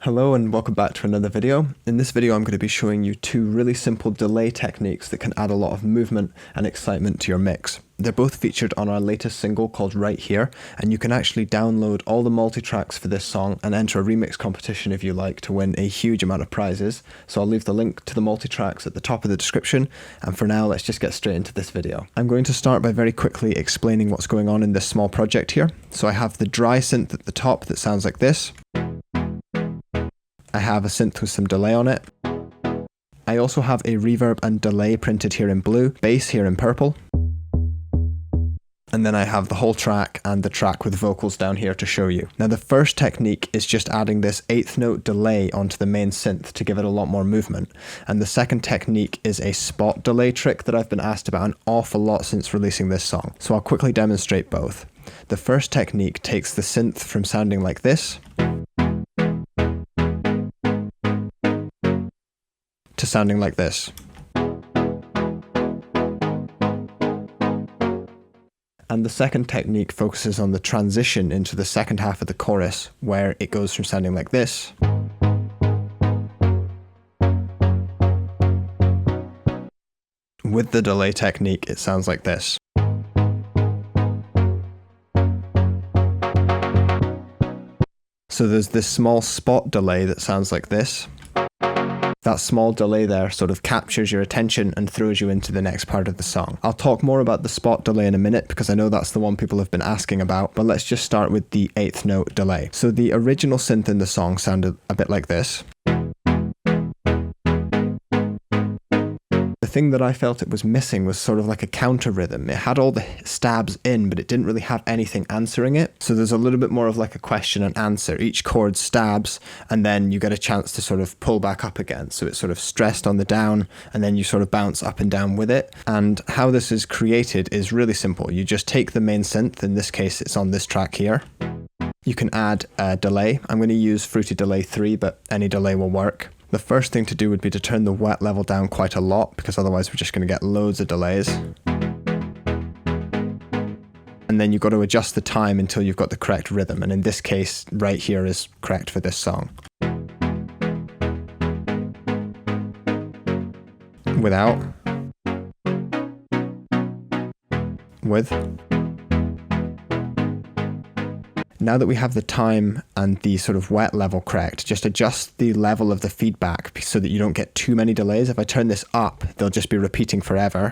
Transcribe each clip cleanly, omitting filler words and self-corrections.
Hello and welcome back to another video. In this video I'm going to be showing you two really simple delay techniques that can add a lot of movement and excitement to your mix. They're both featured on our latest single called Right Here, and you can actually download all the multi-tracks for this song and enter a remix competition if you like to win a huge amount of prizes. So I'll leave the link to the multi-tracks at the top of the description, and for now let's just get straight into this video. I'm going to start by very quickly explaining what's going on in this small project here. So I have the dry synth at the top that sounds like this. I have a synth with some delay on it. I also have a reverb and delay printed here in blue, bass here in purple. And then I have the whole track and the track with vocals down here to show you. Now the first technique is just adding this 8th note delay onto the main synth to give it a lot more movement. And the second technique is a spot delay trick that I've been asked about an awful lot since releasing this song. So I'll quickly demonstrate both. The first technique takes the synth from sounding like this to sounding like this. And the second technique focuses on the transition into the second half of the chorus, where it goes from sounding like this with the delay technique, it sounds like this. So there's this small spot delay that sounds like this. That small delay there sort of captures your attention and throws you into the next part of the song. I'll talk more about the spot delay in a minute because I know that's the one people have been asking about, but let's just start with the 8th note delay. So the original synth in the song sounded a bit like this. The thing that I felt it was missing was sort of like a counter rhythm. It had all the stabs in, but it didn't really have anything answering it. So there's a little bit more of like a question and answer. Each chord stabs, and then you get a chance to sort of pull back up again. So it's sort of stressed on the down, and then you sort of bounce up and down with it. And how this is created is really simple. You just take the main synth, in this case it's on this track here. You can add a delay. I'm going to use Fruity Delay 3, but any delay will work. The first thing to do would be to turn the wet level down quite a lot, because otherwise we're just going to get loads of delays. And then you've got to adjust the time until you've got the correct rhythm, and in this case, Right Here is correct for this song. Without. With. Now that we have the time and the sort of wet level correct, just adjust the level of the feedback so that you don't get too many delays. If I turn this up, they'll just be repeating forever.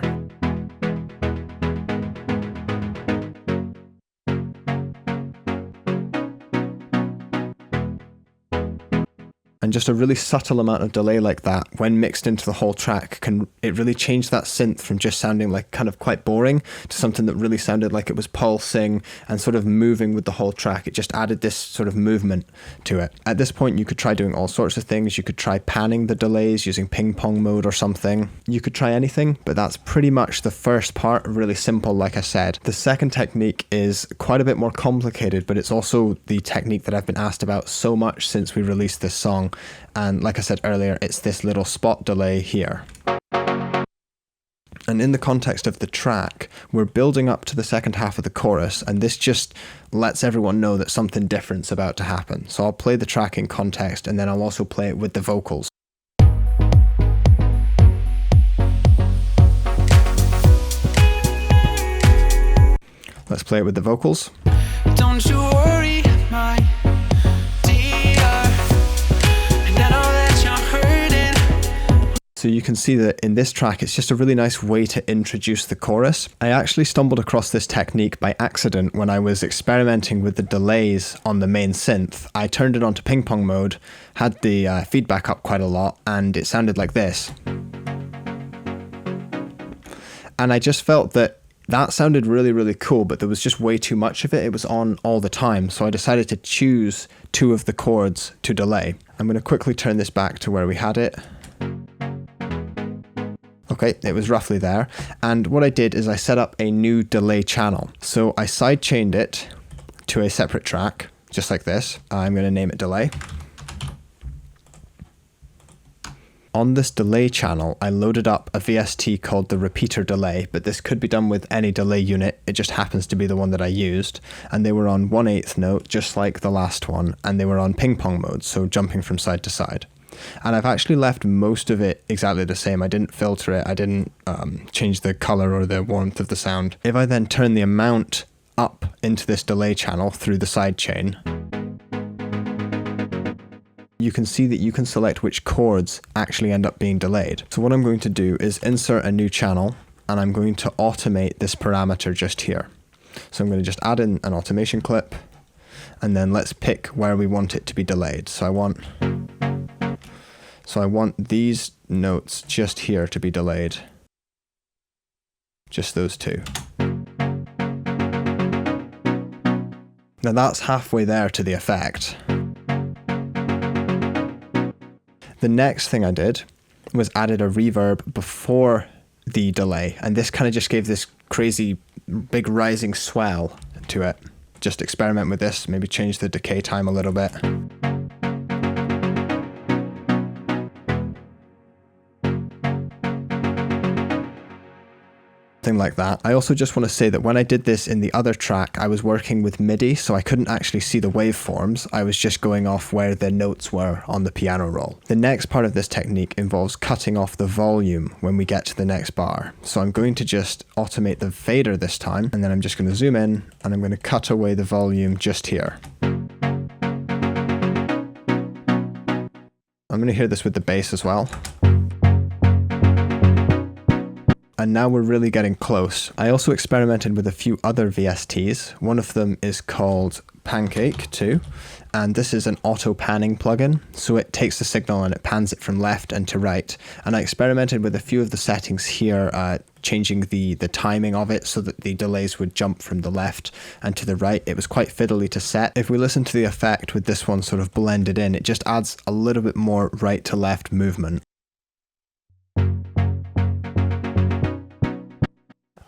And just a really subtle amount of delay like that, when mixed into the whole track, it really change that synth from just sounding like kind of quite boring to something that really sounded like it was pulsing and sort of moving with the whole track. It just added this sort of movement to it. At this point, you could try doing all sorts of things. You could try panning the delays using ping pong mode or something. You could try anything, but that's pretty much the first part, really simple, like I said. The second technique is quite a bit more complicated, but it's also the technique that I've been asked about so much since we released this song. And like I said earlier, it's this little spot delay here. And in the context of the track, we're building up to the second half of the chorus, and this just lets everyone know that something different's about to happen. So I'll play the track in context, and then I'll also play it with the vocals. Let's play it with the vocals. Don't you worry, my So you can see that in this track, it's just a really nice way to introduce the chorus. I actually stumbled across this technique by accident when I was experimenting with the delays on the main synth. I turned it onto ping pong mode, had the feedback up quite a lot, and it sounded like this. And I just felt that sounded really, really cool, but there was just way too much of it. It was on all the time. So I decided to choose 2 of the chords to delay. I'm going to quickly turn this back to where we had it. Okay, it was roughly there. And what I did is I set up a new delay channel. So I sidechained it to a separate track, just like this. I'm going to name it delay. On this delay channel, I loaded up a VST called the repeater delay, but this could be done with any delay unit. It just happens to be the one that I used. And they were on 1/8 note, just like the last one, and they were on ping pong mode, so jumping from side to side. And I've actually left most of it exactly the same. I didn't filter it. I didn't change the color or the warmth of the sound. If I then turn the amount up into this delay channel through the side chain, you can see that you can select which chords actually end up being delayed. So what I'm going to do is insert a new channel, and I'm going to automate this parameter just here. So I'm going to just add in an automation clip, and then let's pick where we want it to be delayed. So I want these notes just here to be delayed. Just those two. Now that's halfway there to the effect. The next thing I did was added a reverb before the delay, and this kind of just gave this crazy big rising swell to it. Just experiment with this, maybe change the decay time a little bit. Like that. I also just want to say that when I did this in the other track, I was working with MIDI, so I couldn't actually see the waveforms. I was just going off where the notes were on the piano roll. The next part of this technique involves cutting off the volume when we get to the next bar. So I'm going to just automate the fader this time, and then I'm just going to zoom in, and I'm going to cut away the volume just here. I'm going to hear this with the bass as well. And now we're really getting close. I also experimented with a few other VSTs. One of them is called Pancake 2, and this is an auto panning plugin. So it takes the signal and it pans it from left and to right. And I experimented with a few of the settings here, changing the timing of it so that the delays would jump from the left and to the right. It was quite fiddly to set. If we listen to the effect with this one sort of blended in, it just adds a little bit more right to left movement.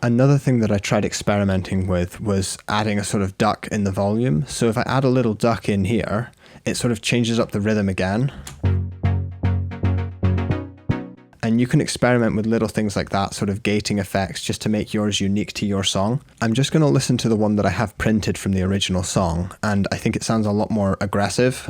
Another thing that I tried experimenting with was adding a sort of duck in the volume. So if I add a little duck in here, it sort of changes up the rhythm again. And you can experiment with little things like that, sort of gating effects, just to make yours unique to your song. I'm just going to listen to the one that I have printed from the original song, and I think it sounds a lot more aggressive.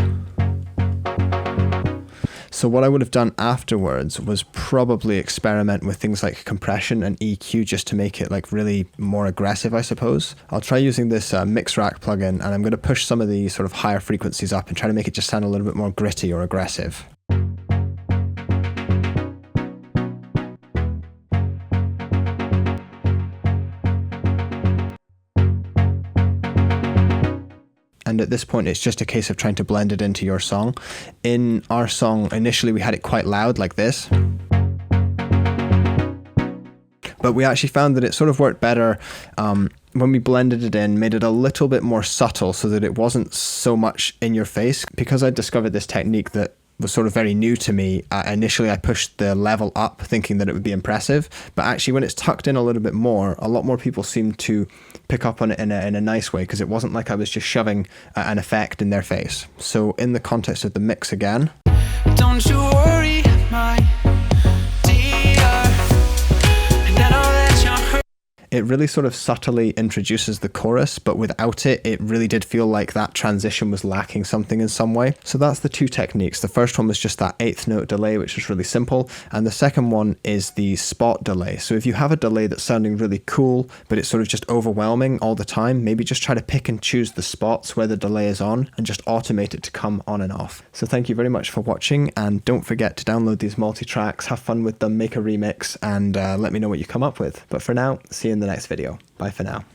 So what I would have done afterwards was probably experiment with things like compression and EQ just to make it like really more aggressive, I suppose. I'll try using this mix rack plugin, and I'm going to push some of the sort of higher frequencies up and try to make it just sound a little bit more gritty or aggressive. And at this point, it's just a case of trying to blend it into your song. In our song, initially we had it quite loud like this. But we actually found that it sort of worked better when we blended it in, made it a little bit more subtle so that it wasn't so much in your face. Because I discovered this technique that was sort of very new to me, initially I pushed the level up thinking that it would be impressive, but actually when it's tucked in a little bit more, a lot more people seem to pick up on it in a nice way, because it wasn't like I was just shoving an effect in their face. So in the context of the mix again. Don't you worry, my dear, and I know that you're hurt. It really sort of subtly introduces the chorus, but without it, it really did feel like that transition was lacking something in some way. So that's the two techniques. The first one was just that 8th note delay, which was really simple. And the second one is the spot delay. So if you have a delay that's sounding really cool, but it's sort of just overwhelming all the time, maybe just try to pick and choose the spots where the delay is on and just automate it to come on and off. So thank you very much for watching, and don't forget to download these multi-tracks, have fun with them, make a remix, and let me know what you come up with. But for now, see you in the next video. Bye for now.